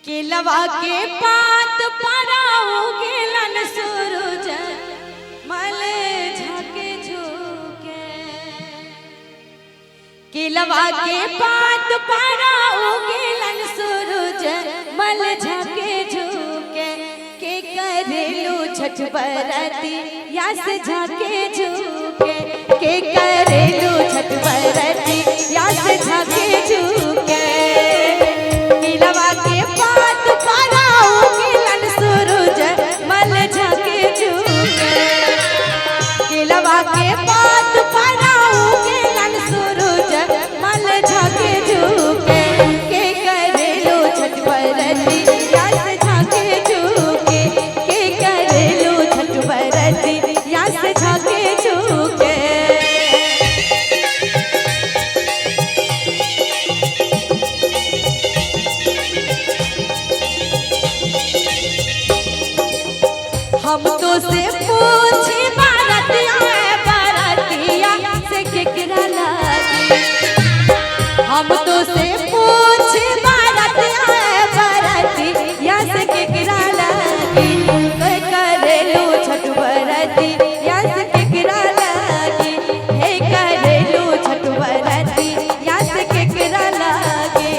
केलवा के पात पराऊ गेलन सूरज मल झाके झुके। केलवा के पात पराऊ गेलन सूरज मल झाके झुके। के करेलू छठ बरती यास झाके झुके। के करेलू छठ बरती यास झाके झुके। केलवा के पात पराऊ गेलन सूरज मल झाके झुके। केलवा के पात पराऊ गेलन सूरज मल झाके झुके। के करेलू छठ बरती यास झाके झुके। के करेलू छठ बरती यास झाके झुके। हम तो से पूछी बारतिया बारतिया से केकरा लागी। हम तो से पूछी बारतिया बारतिया से केकरा लागी। के करेलू छठ बरती यास केकरा लागी। हे करेलू छठ बरती यास केकरा लागी।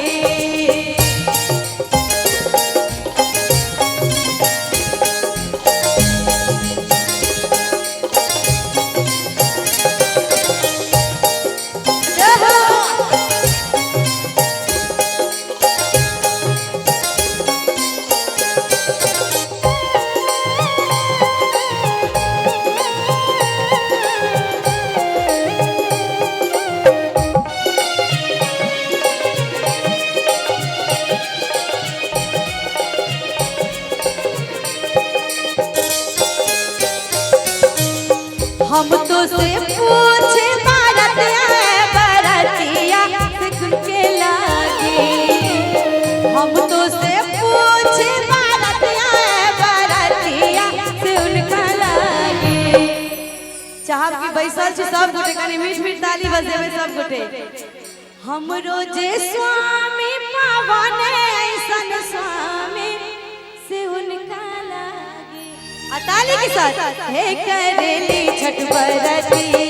हम तो से पूछे बारतिया बारतिया से कुनके लागी। हम तो से पूछे बारतिया बारतिया से उनका लागी। चाहब की बैसल छी सब गोटे कनी मीठ मीठ ताली बजेबे सब गोटे। हम रोजे स्वामी पावने ऐसन स्वामी से उनका लागी। ताली के साथ हे करेली छठ बरती